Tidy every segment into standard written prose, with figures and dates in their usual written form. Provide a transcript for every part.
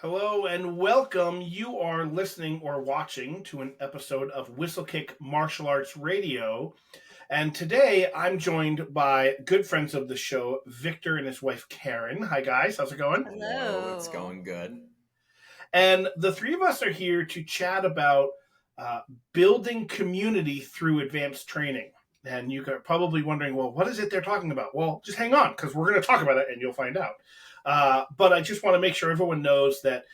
Hello and welcome. You are listening or watching to an episode of Whistlekick Martial Arts Radio. And today I'm joined by good friends of the show, Victor and his wife, Karen. Hi, guys. How's it going? Hello. It's going good. And the three of us are here to chat about building community through advanced training. And you're probably wondering, well, what is it they're talking about? Well, just hang on, because we're going to talk about it and you'll find out. But I just want to make sure everyone knows that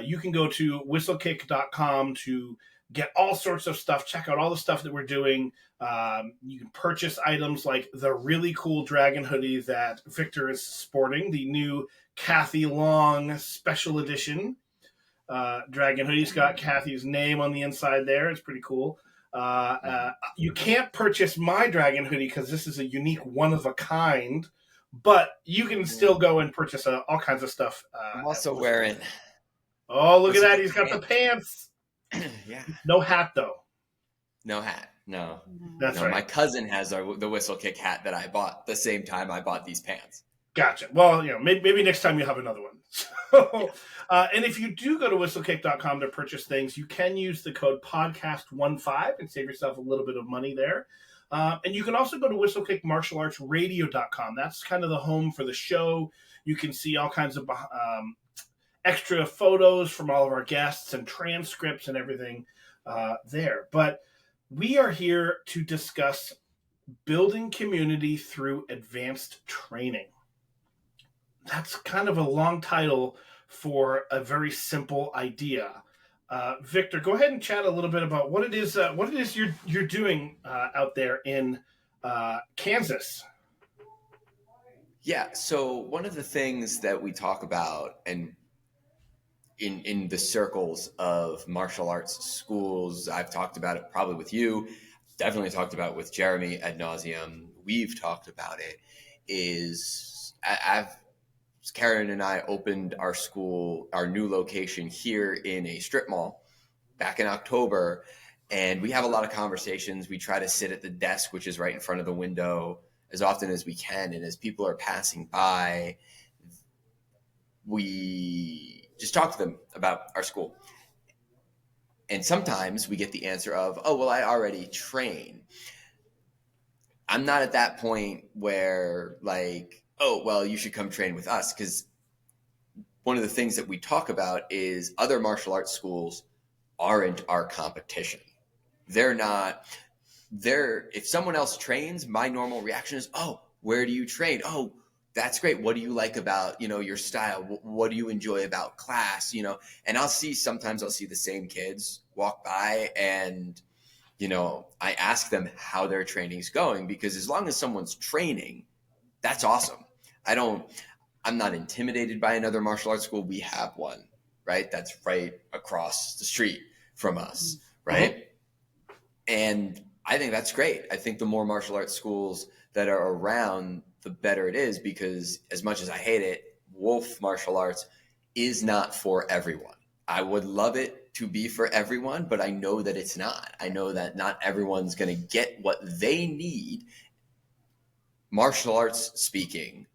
you can go to whistlekick.com to get all sorts of stuff. Check out all the stuff that we're doing. You can purchase items like the really cool dragon hoodie that Victor is sporting, the new Kathy Long special edition dragon hoodie. It's got Kathy's name on the inside there. It's pretty cool. You can't purchase my dragon hoodie because this is a unique one-of-a-kind, but you can still go and purchase all kinds of stuff. I'm also wearing... Oh, look at that. He's got the pants. Yeah. No hat, though. No hat. No. That's right. My cousin has the Whistlekick hat that I bought the same time I bought these pants. Gotcha. Well, maybe next time you'll have another one. So, and if you do go to whistlekick.com to purchase things, you can use the code podcast15 and save yourself a little bit of money there. And you can also go to whistlekickmartialartsradio.com. That's kind of the home for the show. You can see all kinds of extra photos from all of our guests and transcripts and everything there. But we are here to discuss building community through advanced training. That's kind of a long title for a very simple idea. Victor, go ahead and chat a little bit about what it is you're doing out there in Kansas. Yeah, so one of the things that we talk about and in the circles of martial arts schools, I've talked about it probably with you, definitely talked about it with Jeremy ad nauseum, we've talked about it, is Karen and I opened our school, our new location here in a strip mall back in October. And we have a lot of conversations. We try to sit at the desk, which is right in front of the window, as often as we can. And as people are passing by, we just talk to them about our school. And sometimes we get the answer of, oh, well, I already train. I'm not at that point where like, oh, well, you should come train with us, because one of the things that we talk about is other martial arts schools aren't our competition. If someone else trains, my normal reaction is, oh, where do you train? Oh, that's great. What do you like about, your style? What do you enjoy about class? And sometimes I'll see the same kids walk by and, I ask them how their training's going, because as long as someone's training, that's awesome. I'm not intimidated by another martial arts school. We have one, right? That's right across the street from us, right? Mm-hmm. And I think that's great. I think the more martial arts schools that are around, the better it is, because as much as I hate it, Wolf martial arts is not for everyone. I would love it to be for everyone, but I know that it's not. I know that not everyone's going to get what they need, martial arts speaking,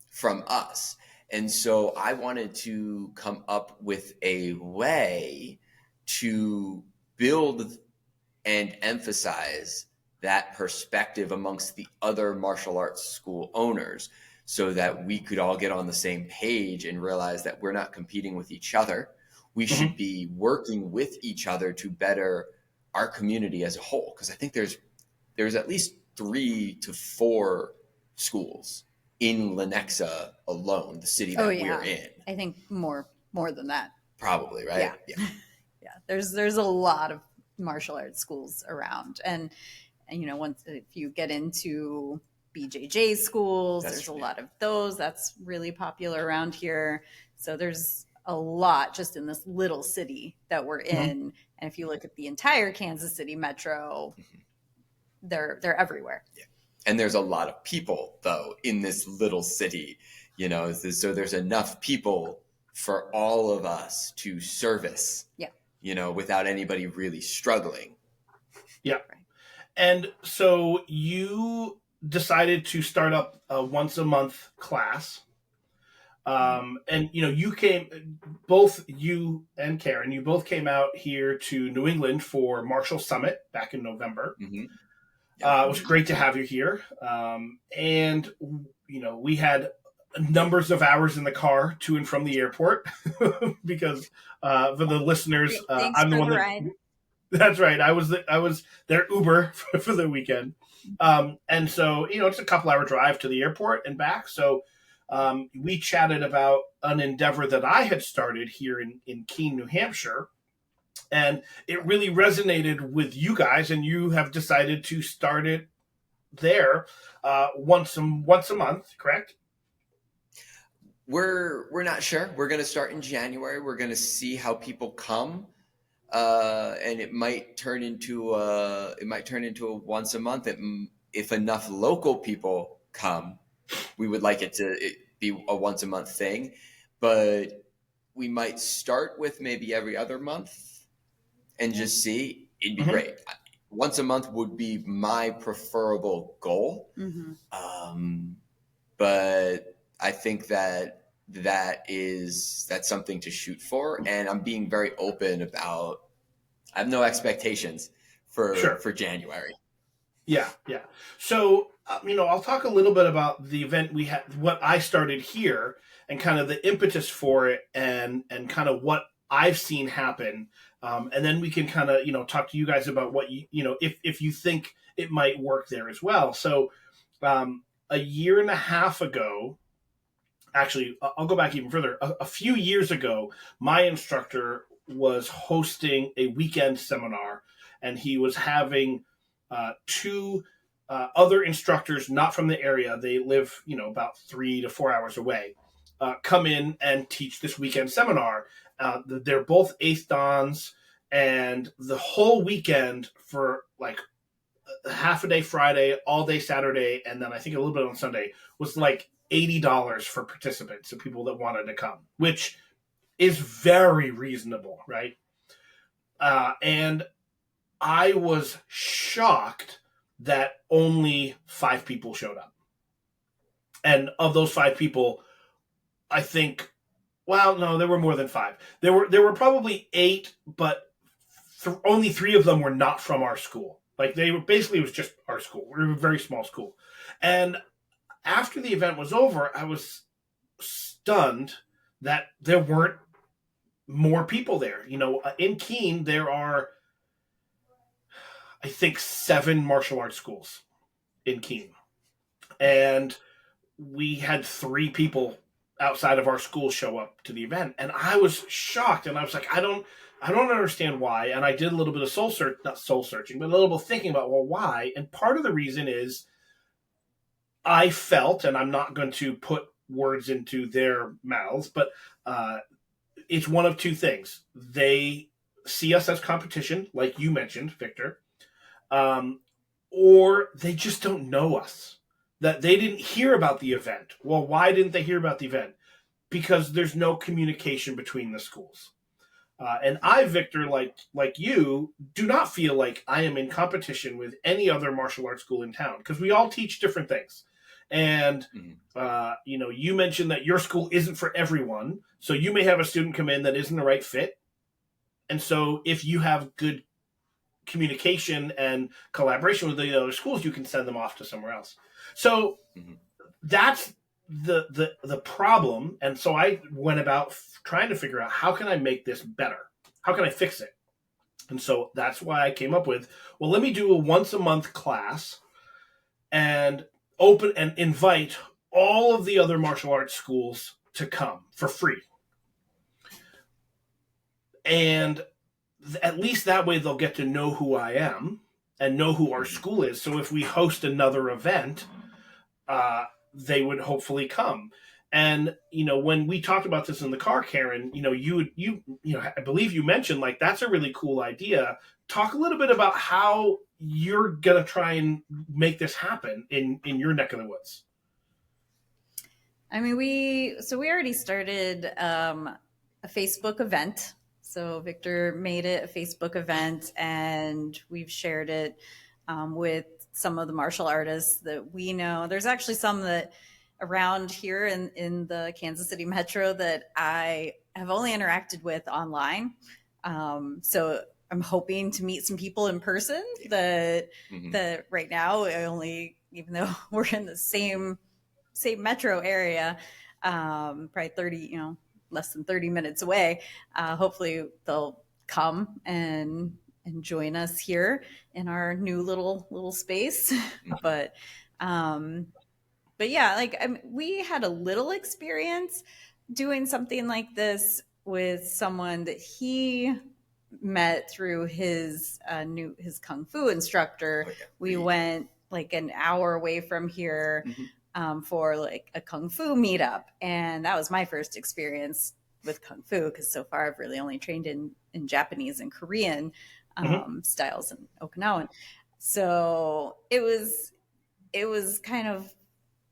from us. And so I wanted to come up with a way to build and emphasize that perspective amongst the other martial arts school owners, so that we could all get on the same page and realize that we're not competing with each other. We should be working with each other to better our community as a whole. Because I think there's at least 3 to 4 schools in Lenexa alone, the city that we're in. I think more than that. Probably, right? Yeah. Yeah. There's a lot of martial arts schools around. And once if you get into BJJ schools, there's a lot of those. That's really popular around here. So there's a lot just in this little city that we're in. And if you look at the entire Kansas City metro, they're everywhere. Yeah. And there's a lot of people, though, in this little city, so there's enough people for all of us to service, without anybody really struggling. Yeah. And so you decided to start up a once a month class. And you came, both you and Karen, you both came out here to New England for Marshall Summit back in November. Mm-hmm. It was great to have you here. And we had numbers of hours in the car to and from the airport because for the listeners, Thanks I'm the for one the that. ride. That's right. I was their Uber for the weekend, and so it's a couple-hour drive to the airport and back. So we chatted about an endeavor that I had started here in Keene, New Hampshire, and it really resonated with you guys, and you have decided to start it there once a month, correct? We're not sure. We're going to start in January. We're going to see how people come. And it might turn into a once a month. If enough local people come, we would like it to be a once a month thing, but we might start with maybe every other month and just see. It'd be great. Once a month would be my preferable goal. But I think that's something to shoot for, and I'm being very open about. I have no expectations for January. Yeah. So I'll talk a little bit about the event we had, what I started here, and kind of the impetus for it, and kind of what I've seen happen, and then we can kind of talk to you guys about what if you think it might work there as well. So a year and a half ago. Actually, I'll go back even further. A few years ago, my instructor was hosting a weekend seminar, and he was having two other instructors not from the area. They live, about 3 to 4 hours away. Come in and teach this weekend seminar. They're both eighth dans, and the whole weekend for like half a day Friday, all day Saturday, and then I think a little bit on Sunday was like $80 for participants, so people that wanted to come, which is very reasonable, right? And I was shocked that only 5 people showed up. And of those 5 people, I think, well, no, there were more than 5. There were probably 8, but only 3 of them were not from our school. Like they were basically, it was just our school. We were a very small school. And after the event was over, I was stunned that there weren't more people there. In Keene, there are, I think, 7 martial arts schools in Keene. And we had 3 people outside of our school show up to the event. And I was shocked. And I was like, I don't understand why. And I did a little bit of not soul searching, but a little bit of thinking about, well, why? And part of the reason is I felt, and I'm not going to put words into their mouths, but it's one of 2 things. They see us as competition, like you mentioned, Victor, or they just don't know us, that they didn't hear about the event. Well, why didn't they hear about the event? Because there's no communication between the schools. And I, Victor, like you, do not feel like I am in competition with any other martial arts school in town, because we all teach different things. And, you mentioned that your school isn't for everyone. So you may have a student come in that isn't the right fit. And so if you have good communication and collaboration with the other schools, you can send them off to somewhere else. So that's the problem. And so I went about trying to figure out, how can I make this better? How can I fix it? And so that's why I came up with, well, let me do a once a month class and open and invite all of the other martial arts schools to come for free. And at least that way they'll get to know who I am and know who our school is. So if we host another event, they would hopefully come. And when we talked about this in the car, Karen, I believe you mentioned, like, that's a really cool idea. Talk a little bit about how you're gonna try and make this happen in your neck of the woods. I mean, we already started a Facebook event. So Victor made it a Facebook event, and we've shared it with some of the martial artists that we know. There's actually some that around here in the Kansas City metro that I have only interacted with online. So I'm hoping to meet some people in person that right now I only, even though we're in the same metro area, probably 30, less than 30 minutes away. Hopefully they'll come and join us here in our new little space. But yeah, we had a little experience doing something like this with someone that he met through his his kung fu instructor. Oh, yeah. We went like an hour away from here for like a kung fu meetup, and that was my first experience with kung fu, because so far I've really only trained in Japanese and Korean styles and Okinawan. So it was kind of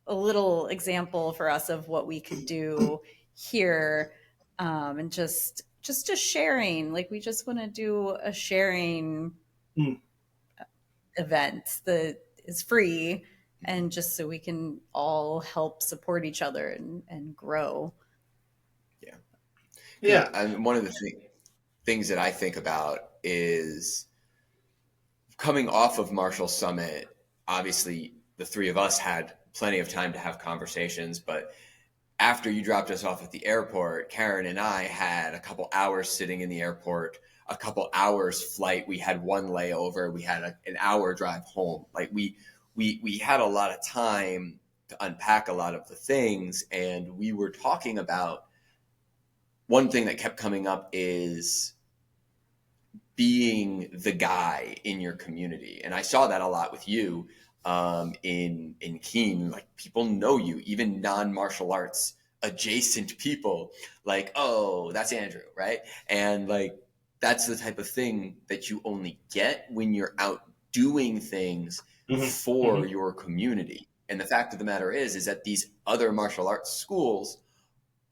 a little example for us of what we could do here, and just a sharing. Like, we just want to do a sharing event that is free, and just so we can all help support each other and grow. Yeah. And one of the things that I think about is coming off of Marshall Summit. Obviously, the three of us had plenty of time to have conversations, but after you dropped us off at the airport, Karen and I had a couple hours sitting in the airport, a couple hours flight. We had one layover. We had an hour drive home. Like we had a lot of time to unpack a lot of the things. And we were talking about, one thing that kept coming up is being the guy in your community. And I saw that a lot with you. In Keene, like, people know you, even non-martial arts adjacent people, like, oh, that's Andrew, right? And like, that's the type of thing that you only get when you're out doing things for your community. And the fact of the matter is that these other martial arts schools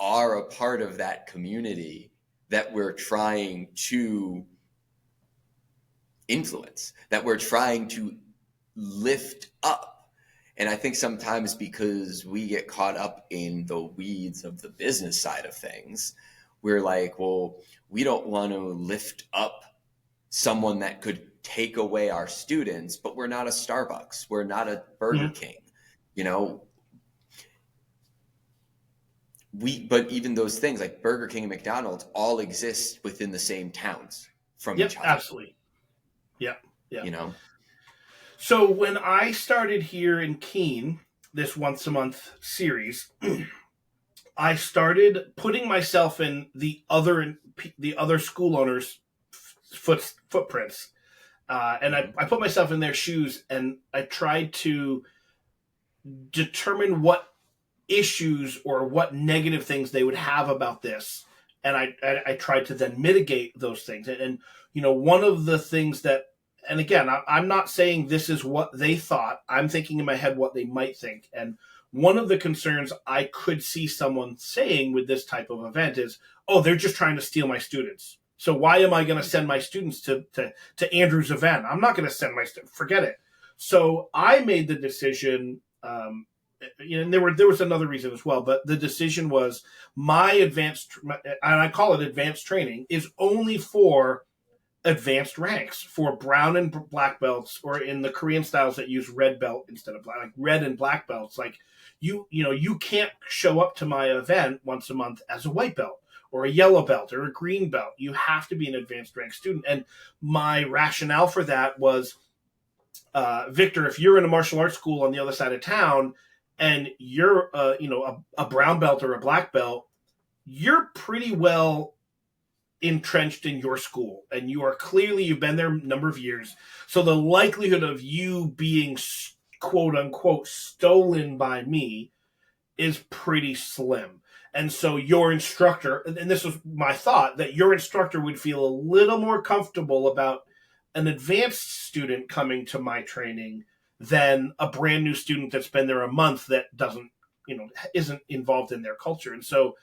are a part of that community that we're trying to influence, that we're trying to lift up. And I think sometimes because we get caught up in the weeds of the business side of things, we're like, well, we don't want to lift up someone that could take away our students, but we're not a Starbucks. We're not a Burger King, but even those things like Burger King and McDonald's all exist within the same towns from each other. Absolutely. Yep. So when I started here in Keene, this once a month series, I started putting myself in the other school owners' footprints, and I put myself in their shoes, and I tried to determine what issues or what negative things they would have about this, and I tried to then mitigate those things. And one of the things that, and again, I'm not saying this is what they thought. I'm thinking in my head what they might think. And one of the concerns I could see someone saying with this type of event is, oh, they're just trying to steal my students. So why am I going to send my students to Andrew's event? I'm not going to send my students. Forget it. So I made the decision, and there was another reason as well, but the decision was my advanced, and I call it advanced training, is only for advanced ranks, for brown and black belts, or in the Korean styles that use red belt instead of black, like red and black belts. Like you can't show up to my event once a month as a white belt or a yellow belt or a green belt. You have to be an advanced rank student. And my rationale for that was, Victor, if you're in a martial arts school on the other side of town and you're a brown belt or a black belt, you're pretty well entrenched in your school, and you've been there a number of years, so the likelihood of you being quote unquote stolen by me is pretty slim. And so your instructor, and this was my thought, that your instructor would feel a little more comfortable about an advanced student coming to my training than a brand new student that's been there a month that isn't involved in their culture. And so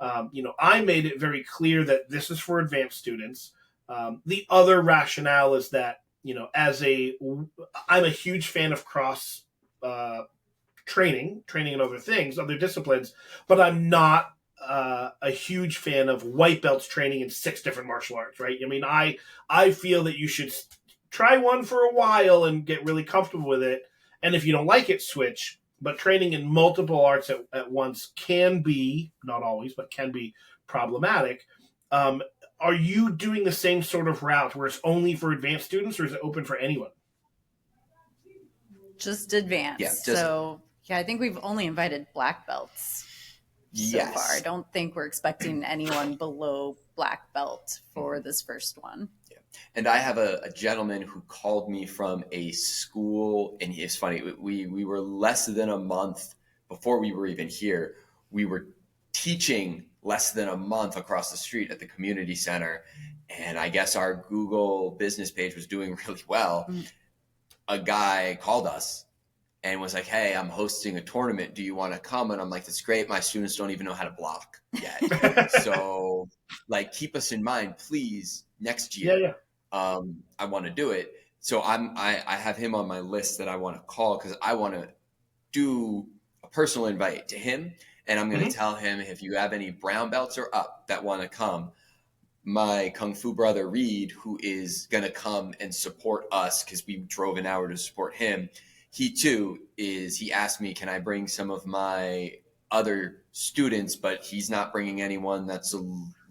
I made it very clear that this is for advanced students. The other rationale is that, I'm a huge fan of cross training in other things, other disciplines, but I'm not a huge fan of white belts training in 6 different martial arts, right? I mean, I feel that you should try one for a while and get really comfortable with it. And if you don't like it, switch. But training in multiple arts at once can be, not always, but can be problematic. Are you doing the same sort of route where it's only for advanced students, or is it open for anyone? Just advanced. Yeah, just so yeah, I think we've only invited black belts so far. I yes. don't think we're expecting anyone below black belt for this first one. Yeah. And I have a gentleman who called me from a school, and it's funny. We were less than a month before we were even here. We were teaching less than a month across the street at the community center, and I guess our Google business page was doing really well. A guy called us and was like, "Hey, I'm hosting a tournament. Do you want to come?" And I'm like, "That's great. My students don't even know how to block yet. So like, keep us in mind, please, next year." Yeah. I want to do it. So I have him on my list that I want to call, because I want to do a personal invite to him. And I'm going to tell him, if you have any brown belts or up that want to come, my Kung Fu brother Reed, who is going to come and support us because we drove an hour to support him, he too he asked me, can I bring some of my other students, but he's not bringing anyone that's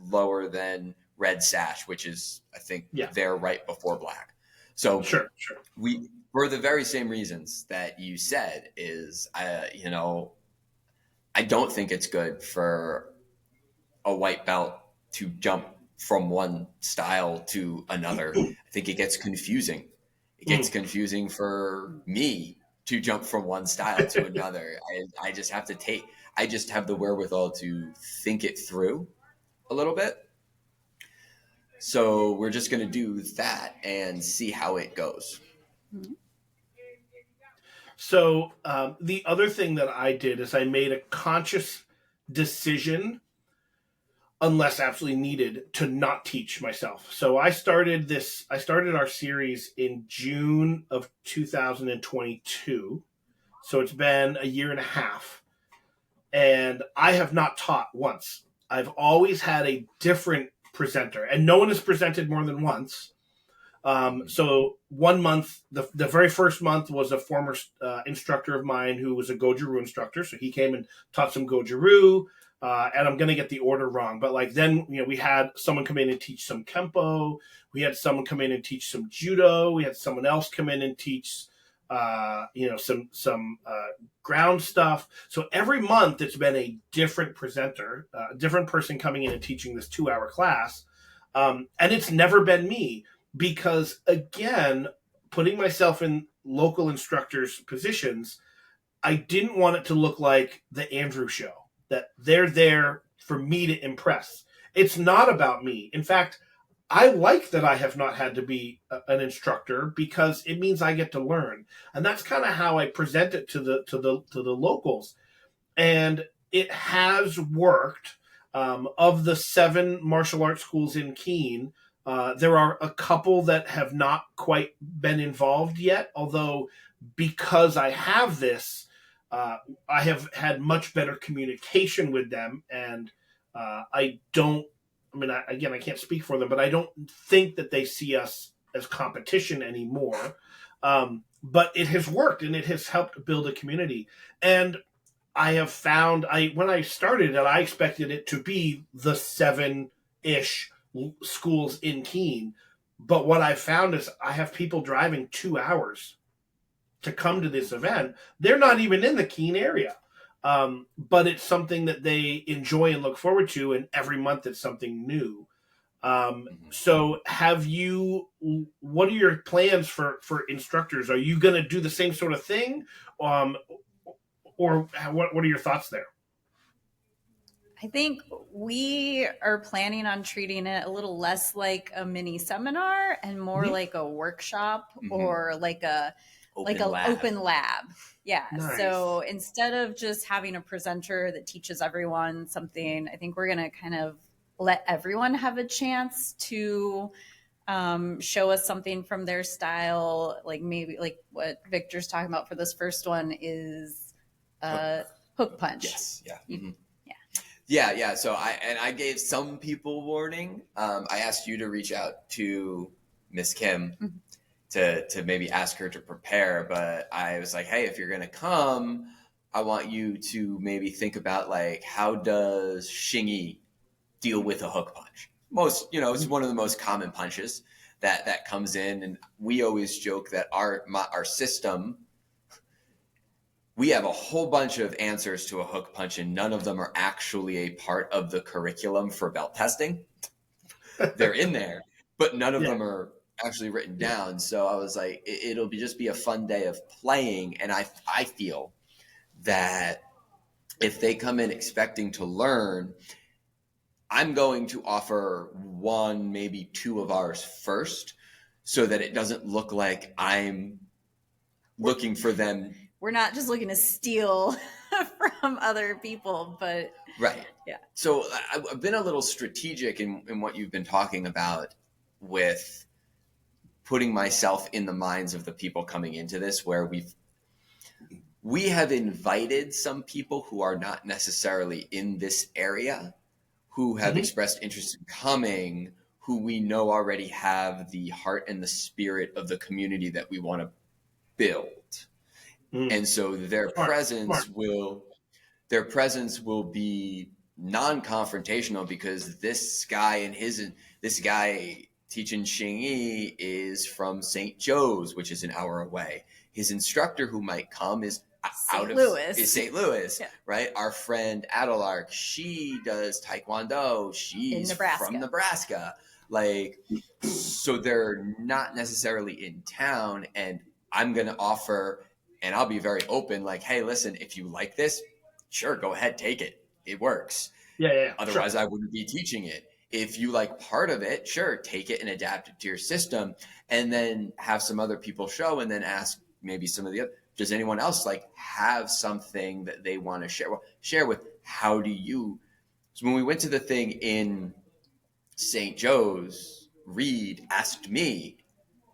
lower than red sash, which is, I think, they're right before black. So sure. We, for the very same reasons that you said, is, I don't think it's good for a white belt to jump from one style to another. I think it gets confusing. It gets confusing for me to jump from one style to another. I just have the wherewithal to think it through a little bit. So we're just going to do that and see how it goes. So the other thing that I did is I made a conscious decision, unless absolutely needed, to not teach myself. So I started our series in June of 2022. So it's been a year and a half. And I have not taught once. I've always had a different presenter, and no one has presented more than once. So 1 month, the very first month, was a former instructor of mine who was a Goju-Ryu instructor. So he came and taught some Goju-Ryu. And I'm going to get the order wrong, but like then, we had someone come in and teach some Kempo. We had someone come in and teach some Judo. We had someone else come in and teach, some ground stuff. So every month it's been a different presenter, a different person coming in and teaching this 2-hour class. And it's never been me, because again, putting myself in local instructors' positions, I didn't want it to look like the Andrew show, that they're there for me to impress. It's not about me. In fact, I like that I have not had to be an instructor, because it means I get to learn. And that's kind of how I present it to the locals. And it has worked. Of the 7 martial arts schools in Keene, there are a couple that have not quite been involved yet, although because I have this, I have had much better communication with them, and I can't speak for them, but I don't think that they see us as competition anymore. But it has worked, and it has helped build a community. And I have found, when I started it, I expected it to be the 7-ish schools in Keene. But what I found is I have people driving 2 hours to come to this event. They're not even in the Keene area. But it's something that they enjoy and look forward to, and every month it's something new. So what are your plans for instructors? Are you going to do the same sort of thing? Or what are your thoughts there? I think we are planning on treating it a little less like a mini seminar and more like a workshop or like an open lab. Yeah. Nice. So instead of just having a presenter that teaches everyone something, I think we're going to kind of let everyone have a chance to show us something from their style. Like maybe like what Victor's talking about for this first one is Hook punch. Yes. Yeah. You, yeah. Yeah. So I gave some people warning. I asked you to reach out to Miss Kim to maybe ask her to prepare, but I was like, hey, if you're gonna come, I want you to maybe think about like, how does Shingy deal with a hook punch? It's one of the most common punches that comes in, and we always joke that our system, we have a whole bunch of answers to a hook punch, and none of them are actually a part of the curriculum for belt testing. They're in there, but none of them are actually written down. So I was like, it'll just be a fun day of playing. And I feel that if they come in expecting to learn, I'm going to offer one, maybe two of ours first, so that it doesn't look like I'm looking for them. We're not just looking to steal from other people, but right. Yeah. So I've been a little strategic in what you've been talking about with putting myself in the minds of the people coming into this, where we have invited some people who are not necessarily in this area, who have expressed interest in coming, who we know already have the heart and the spirit of the community that we want to build. And so their presence will be non-confrontational, because this guy teaching Xingyi is from St. Joe's, which is an hour away. His instructor who might come is St. Louis, right? Our friend Adelark, she does Taekwondo. She's from Nebraska. Like, so they're not necessarily in town, and I'm going to offer, and I'll be very open, like, hey, listen, if you like this, sure, go ahead, take it. It works. Yeah. Otherwise, I wouldn't be teaching it. If you like part of it, sure, take it and adapt it to your system, and then have some other people show, and then ask maybe some of the other, does anyone else like have something that they want to share? Well, share with, how do you? So when we went to the thing in St. Joe's, Reed asked me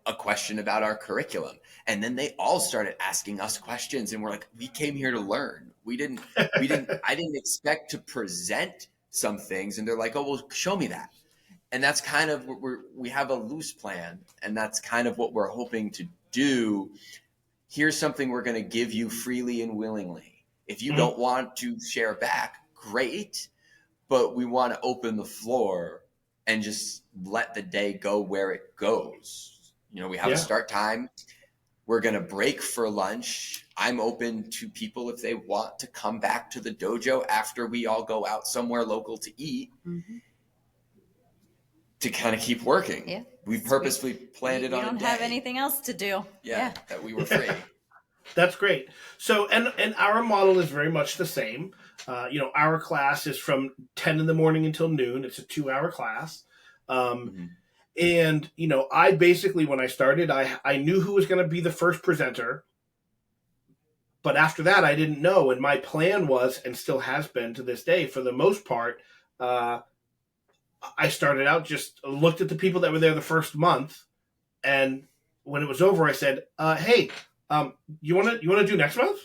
a question about our curriculum, and then they all started asking us questions, and we're like, we came here to learn. I didn't expect to present some things, and they're like, oh, well, show me that. And that's kind of what we have a loose plan, and that's kind of what we're hoping to do. Here's something we're going to give you freely and willingly. If you don't want to share back, great, but we want to open the floor and just let the day go where it goes. We have a start time. We're going to break for lunch. I'm open to people if they want to come back to the dojo after we all go out somewhere local to eat, to kind of keep working. Yeah. We purposely planned it on a day. We don't have anything else to do. Yeah. That we were free. That's great. So, and our model is very much the same. Our class is from 10 in the morning until noon. It's a 2-hour class. And, I basically, when I started, I knew who was going to be the first presenter. But after that, I didn't know. And my plan was, and still has been to this day, for the most part, I started out, just looked at the people that were there the first month. And when it was over, I said, hey, you want to do next month?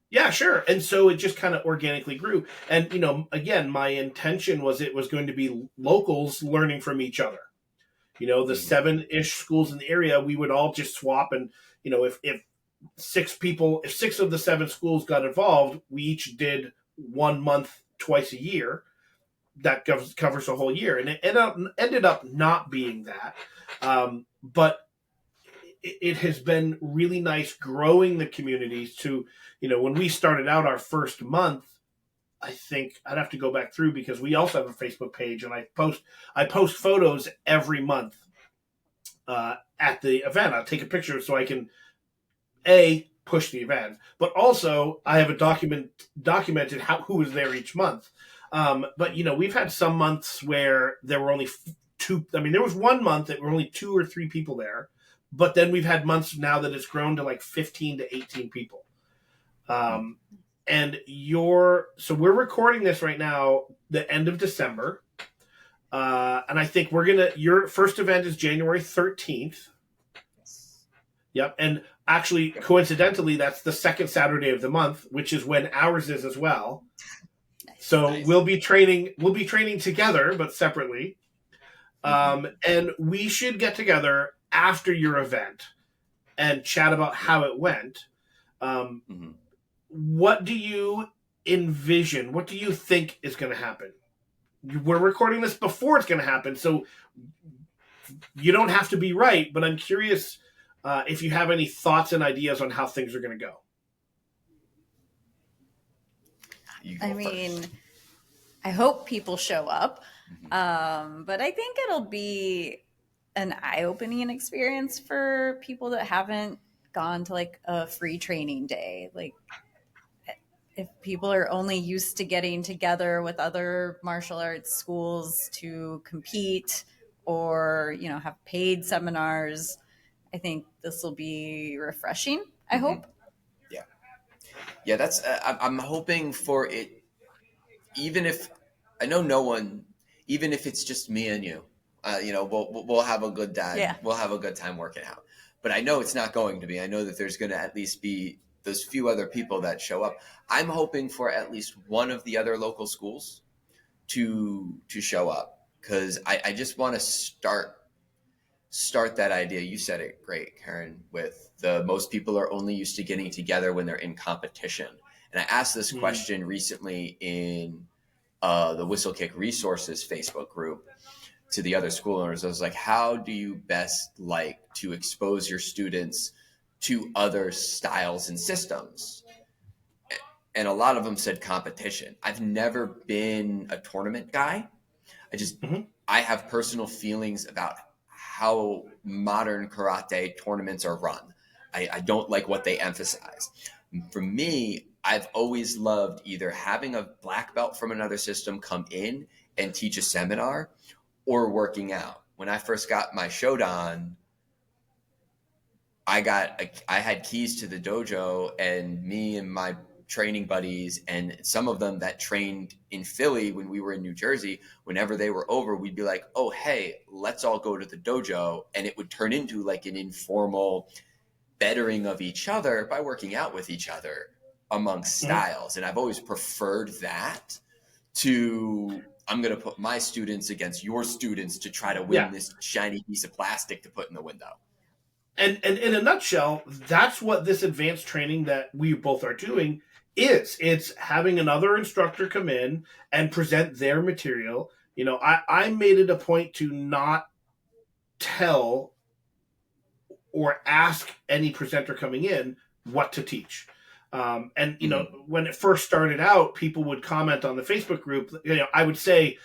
Yeah, sure. And so it just kind of organically grew. And, again, my intention was it was going to be locals learning from each other. The 7-ish schools in the area, we would all just swap. And, if 6 of the 7 schools got involved, we each did 1 month twice a year. That covers a whole year. And it ended up not being that. But it has been really nice growing the communities to, when we started out our first month, I think I'd have to go back through, because we also have a Facebook page, and I post photos every month at the event. I'll take a picture so I can push the event, but also I have documented who was there each month. But we've had some months where there were only 2. I mean, there was 1 month that were only 2 or 3 people there. But then we've had months now that it's grown to like 15 to 18 people. And so we're recording this right now, the end of December. And I think your first event is January 13th. Yep. And Actually, coincidentally, that's the second Saturday of the month, which is when ours is as well. So Nice. we'll be training together, but separately. And we should get together after your event and chat about how it went. What do you envision? What do you think is going to happen? We're recording this before it's going to happen, so you don't have to be right, but I'm curious if you have any thoughts and ideas on how things are going to go. I mean, I hope people show up, but I think it'll be an eye-opening experience for people that haven't gone to like a free training day. Like, if people are only used to getting together with other martial arts schools to compete or, you know, have paid seminars, I think this will be refreshing. I hope. Yeah, that's. I'm hoping for it. Even if I know no one, even if it's just me and you, we'll have a good time. Yeah. We'll have a good time working out. But I know it's not going to be. I know that there's going to at least be those few other people that show up. I'm hoping for at least one of the other local schools to show up, because I just want to start that idea. You said it great, Karen, with the most people are only used to getting together when they're in competition. And I asked this question recently in the Whistlekick Resources Facebook group to the other school owners. I was like, how do you best like to expose your students to other styles and systems? And a lot of them said competition. I've never been a tournament guy. I have personal feelings about how modern karate tournaments are run. I don't like what they emphasize. For me, I've always loved either having a black belt from another system come in and teach a seminar, or working out. When I first got my Shodan, I had keys to the dojo, and me and my training buddies and some of them that trained in Philly when we were in New Jersey, whenever they were over, we'd be like, oh, hey, let's all go to the dojo. And it would turn into like an informal bettering of each other by working out with each other amongst styles. And I've always preferred that to, I'm going to put my students against your students to try to win this shiny piece of plastic to put in the window. And in a nutshell, that's what this advanced training that we both are doing is. It's having another instructor come in and present their material. You know, I made it a point to not tell or ask any presenter coming in what to teach. And, you know, when it first started out, people would comment on the Facebook group. You know, I would say,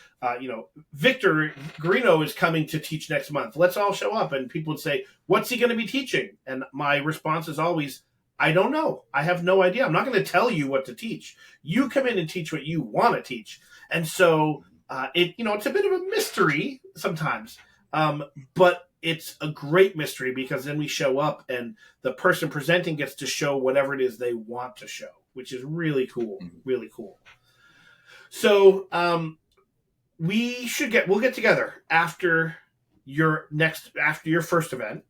Victor Garino is coming to teach next month. Let's all show up. And people would say, what's he going to be teaching? And my response is always, I don't know. I have no idea. I'm not going to tell you what to teach. You come in and teach what you want to teach. And so it's a bit of a mystery sometimes. But it's a great mystery, because then we show up and the person presenting gets to show whatever it is they want to show, which is really cool. Really cool. So we'll get together after your first event.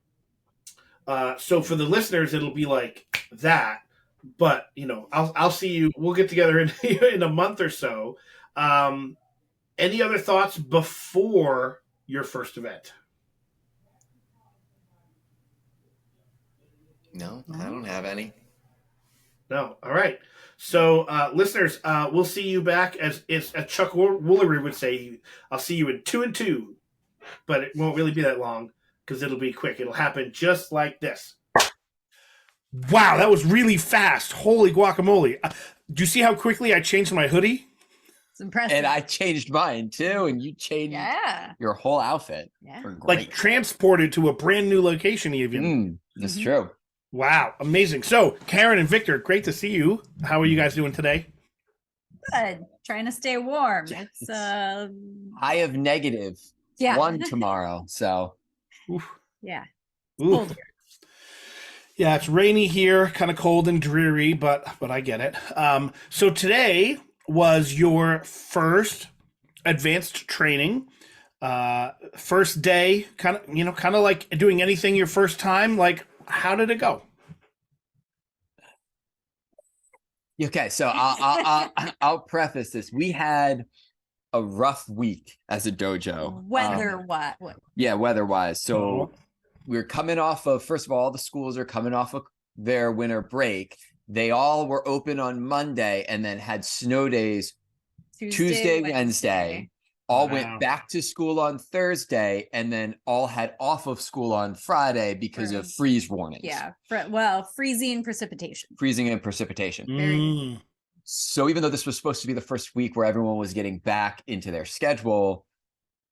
So for the listeners, it'll be like that, but I'll see you. We'll get together in a month or so. Any other thoughts before your first event? No, I don't have any. No. All right. So, listeners, we'll see you back as Chuck Woolery would say. I'll see you in 2 and 2, but it won't really be that long because it'll be quick. It'll happen just like this. Wow, that was really fast. Holy guacamole. Do you see how quickly I changed my hoodie? It's impressive. And I changed mine too, and you changed your whole outfit. Yeah. Like transported to a brand new location even. That's true. Wow, amazing. So, Karen and Victor, great to see you. How are you guys doing today? Good. Trying to stay warm. It's high of -1 tomorrow. So, yeah. Cold here. Yeah, it's rainy here, kind of cold and dreary, but I get it. So today was your first advanced training, first day, kind of like doing anything your first time. Like, how did it go? Okay, so I'll preface this. We had a rough week as a dojo. Weather-wise. So we're coming off of, first of all the schools are coming off of their winter break. They all were open on Monday and then had snow days Tuesday, Wednesday. All went back to school on Thursday and then all had off of school on Friday because of freeze warnings. Yeah. Freezing and precipitation. So even though this was supposed to be the first week where everyone was getting back into their schedule,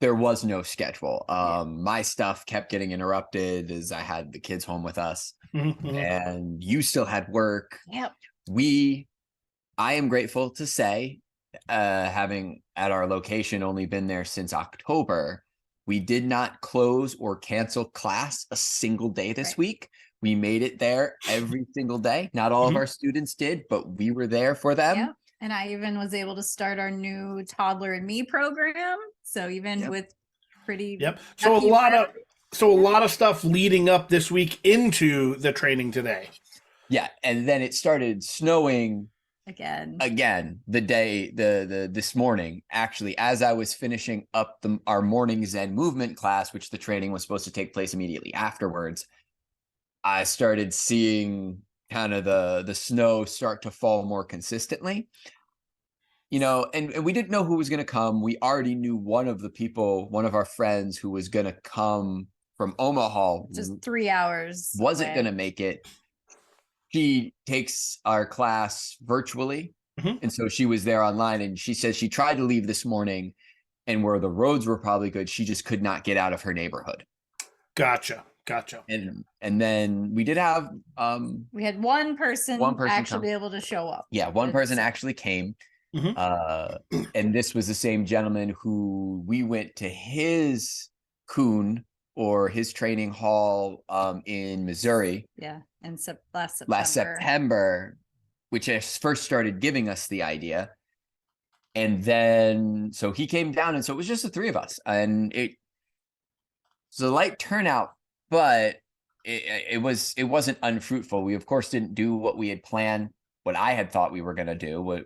there was no schedule. My stuff kept getting interrupted as I had the kids home with us and you still had work. Yep. I am grateful to say, having at our location only been there since October, we did not close or cancel class a single day this week. We made it there every single day. Not all of our students did, but we were there for them. Yep. And I even was able to start our new Toddler and Me program. So even with pretty So a lot of stuff leading up this week into the training today. Yeah, and then it started snowing again this morning, actually, as I was finishing up our morning Zen movement class, which the training was supposed to take place immediately afterwards. I started seeing kind of the snow start to fall more consistently, and we didn't know who was going to come. We already knew one of our friends who was going to come from Omaha, just 3 hours, wasn't going to make it. She takes our class virtually. And so she was there online, and she says she tried to leave this morning, and where the roads were probably good, she just could not get out of her neighborhood. Gotcha. And then we did have we had one person actually be able to show up. Yeah, one person actually came. And this was the same gentleman who we went to his Kuhn or his training hall in Missouri. Yeah, in last September, which first started giving us the idea. And then, so he came down, and so it was just the three of us. And it was a light turnout, but it wasn't unfruitful. We, of course, didn't do what we had planned, what I had thought we were going to do, what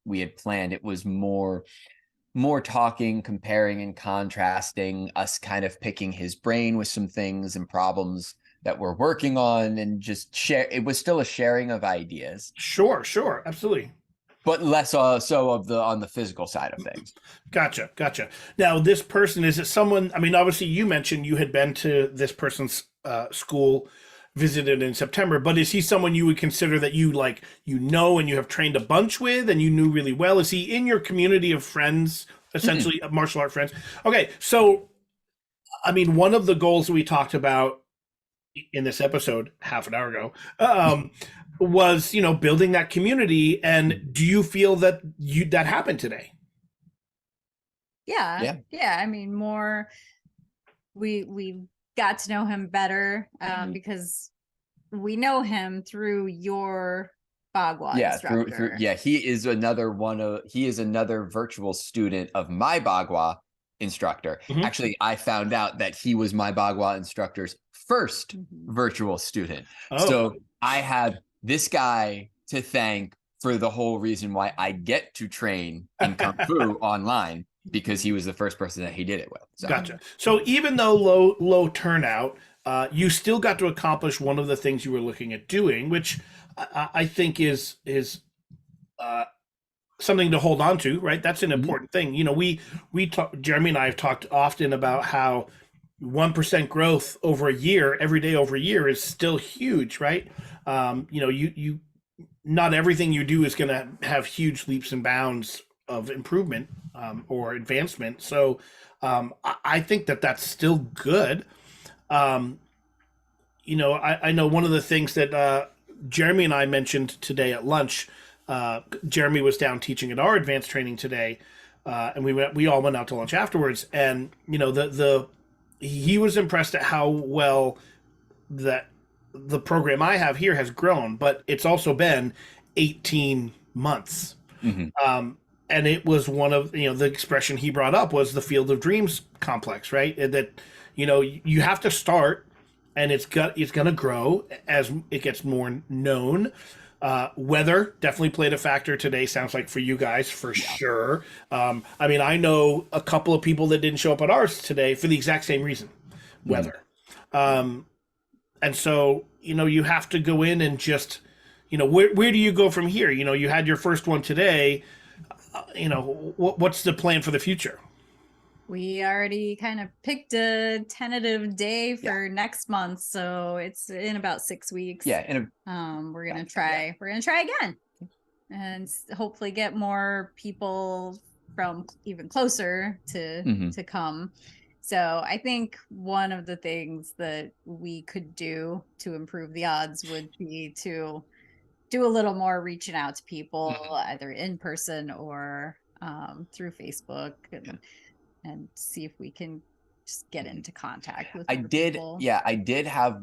we had planned. It was more talking, comparing and contrasting, us kind of picking his brain with some things and problems that we're working on, and just share. It was still a sharing of ideas. Sure, absolutely. But less so on the physical side of things. Gotcha. Now, this person, is it someone, I mean, obviously you mentioned you had been to this person's school, visited in September, but is he someone you would consider that you and you have trained a bunch with and you knew really well? Is he in your community of friends, essentially martial art friends? Okay, so, I mean, one of the goals that we talked about in this episode half an hour ago was building that community. And do you feel that that happened today? Yeah. I mean, more we got to know him better because we know him through your Bagua instructor. He is another virtual student of my Bagua instructor. Actually, I found out that he was my Bagua instructor's first virtual student. So I have this guy to thank for the whole reason why I get to train in Kung Fu online, because he was the first person that he did it with. So. Gotcha. So even though low turnout, you still got to accomplish one of the things you were looking at doing, which I think is something to hold on to, right? That's an important thing. Jeremy and I have talked often about how 1% growth over a year, every day over a year, is still huge, right? You not everything you do is going to have huge leaps and bounds of improvement or advancement. So I think that that's still good. I know one of the things that Jeremy and I mentioned today at lunch. Jeremy was down teaching at our advanced training today, and we all went out to lunch afterwards. And he was impressed at how well that the program I have here has grown, but it's also been 18 months. And it was one of, the expression he brought up was the Field of Dreams complex, right? That, you have to start, and it's going to grow as it gets more known. Weather definitely played a factor today. Sounds like for you guys, for sure. I mean, I know a couple of people that didn't show up at ours today for the exact same reason, weather. And so, you have to go in and just, where do you go from here? You had your first one today. What's the plan for the future? We already kind of picked a tentative day for next month, so it's in about 6 weeks. Yeah. We're gonna try. We're gonna try again, and hopefully get more people from even closer to come. So I think one of the things that we could do to improve the odds would be to do a little more reaching out to people, either in person or through Facebook, and see if we can just get into contact with people. I did have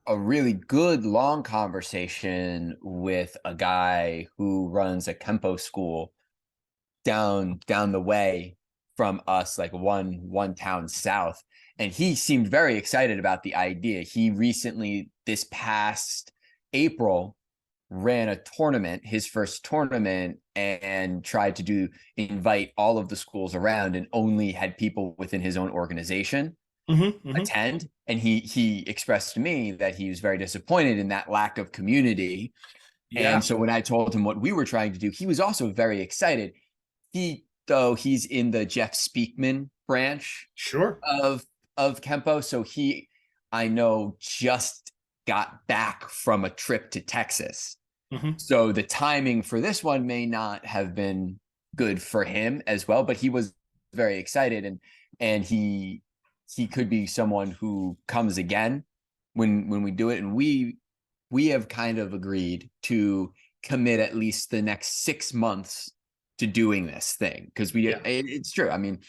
a really good long conversation with a guy who runs a Kempo school down the way from us, like one town south, and he seemed very excited about the idea. He recently, this past April, ran a tournament, his first tournament, and tried to invite all of the schools around, and only had people within his own organization attend. And he expressed to me that he was very disappointed in that lack of community. And so when I told him what we were trying to do, he was also very excited. He's in the Jeff Speakman branch of Kempo, so I know, just got back from a trip to Texas. So the timing for this one may not have been good for him as well, but he was very excited, and he could be someone who comes again when we do it. And we have kind of agreed to commit at least the next 6 months to doing this thing, because it's true. I mean,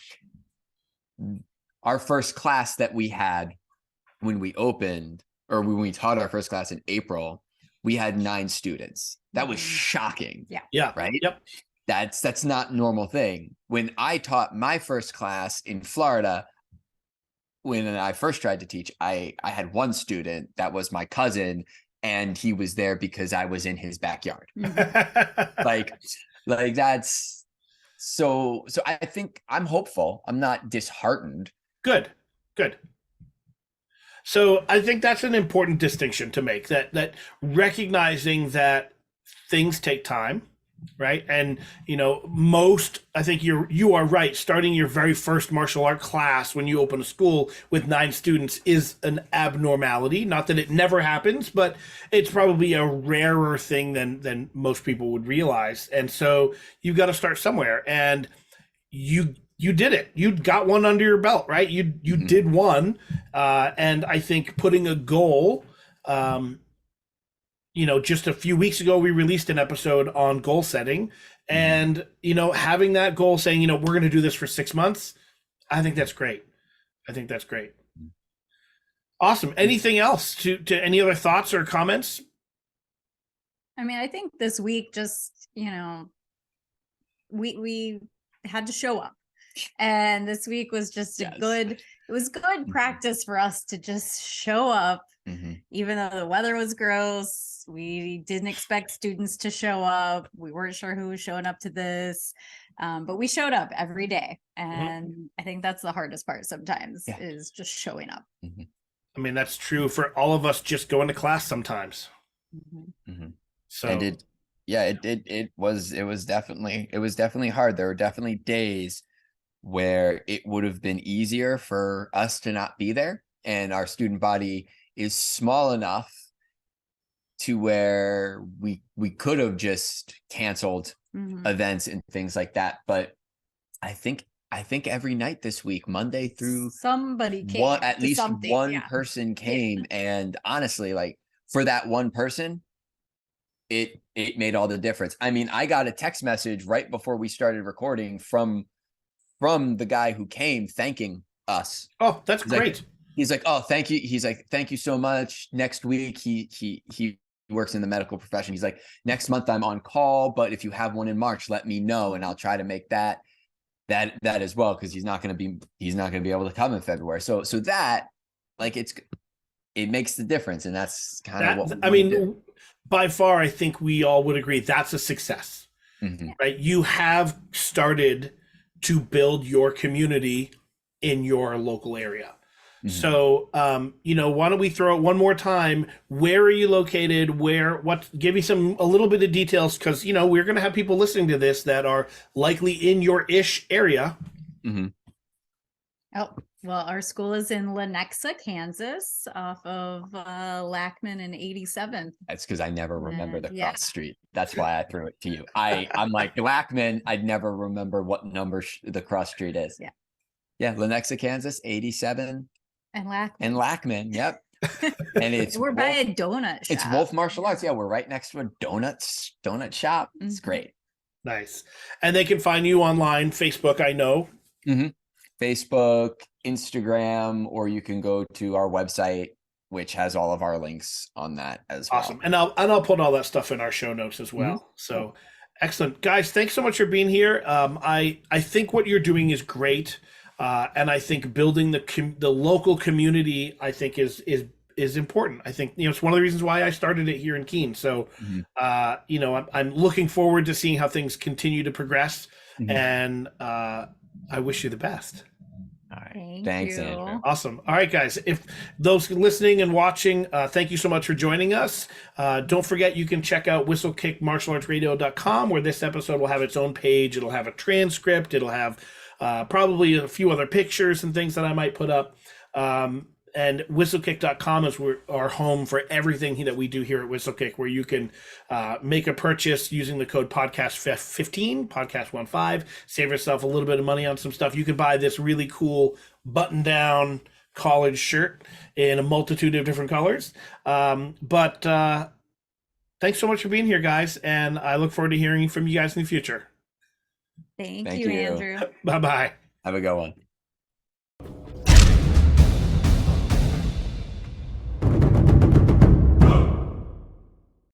our first class that we had when we opened, or when we taught our first class in April, we had 9 students. That was shocking. Yeah. Right. Yep. That's not a normal thing. When I taught my first class in Florida, when I first tried to teach, I had 1 student that was my cousin, and he was there because I was in his backyard. like that's so I think I'm hopeful. I'm not disheartened. Good. So I think that's an important distinction to make, that recognizing that things take time, right? And I think you are right. Starting your very first martial art class when you open a school with 9 students is an abnormality. Not that it never happens, but it's probably a rarer thing than most people would realize. And so you've got to start somewhere, and you did it. You got one under your belt, right? You did one, and I think putting a goal. Just a few weeks ago, we released an episode on goal setting, and having that goal, saying we're going to do this for 6 months. I think that's great. Awesome. Anything else to any other thoughts or comments? I mean, I think this week, just we had to show up. And this week was just good practice for us to just show up, even though the weather was gross. We didn't expect students to show up. We weren't sure who was showing up to this, but we showed up every day. And I think that's the hardest part sometimes, is just showing up. I mean, that's true for all of us, just going to class sometimes. So it was definitely hard. There were definitely days where it would have been easier for us to not be there, and our student body is small enough to where we could have just canceled events and things like that. But I think every night this week, Monday through, somebody came, at least one person came, and honestly, like, for that one person, it made all the difference. I mean, I got a text message right before we started recording from the guy who came, thanking us. Oh, that's great. He's like, oh, thank you. He's like, thank you so much. Next week, he works in the medical profession. He's like, next month I'm on call, but if you have one in March, let me know, and I'll try to make that as well, because he's not going to be able to come in February. So that, like, it makes the difference, and that's kind of what by far, I think we all would agree that's a success, right? You have started to build your community in your local area. So, why don't we throw it one more time? Where are you located? Give me a little bit of details, because, we're going to have people listening to this that are likely in your ish area. Oh, well, our school is in Lenexa, Kansas, off of Lackman and 87th. That's because I never remember the Yeah. cross street. That's why I threw it to you. I'm like Lackman. I'd never remember what number the cross street is. Yeah. Yeah. Lenexa, Kansas, 87. And Lackman. And Lackman. Yep. And we're by a donut shop. It's Wolf Martial Arts. Yeah. We're right next to a donut shop. It's great. Nice. And they can find you online, Facebook, I know. Facebook, Instagram, or you can go to our website, which has all of our links on that as well. Awesome. And I'll put all that stuff in our show notes as well. So excellent. Guys, thanks so much for being here. I think what you're doing is great. And I think building the local community, I think is important. I think, it's one of the reasons why I started it here in Keene. So, I'm looking forward to seeing how things continue to progress, and I wish you the best. All right. Thanks, Andrew. Awesome. All right, guys. If those listening and watching, thank you so much for joining us. Don't forget, you can check out whistlekickmartialartsradio.com, where this episode will have its own page. It'll have a transcript. It'll have probably a few other pictures and things that I might put up. And whistlekick.com is our home for everything that we do here at Whistlekick, where you can make a purchase using the code podcast15, podcast15, save yourself a little bit of money on some stuff. You can buy this really cool button-down college shirt in a multitude of different colors. But thanks so much for being here, guys, and I look forward to hearing from you guys in the future. Thank you, Andrew. Bye-bye. Have a good one.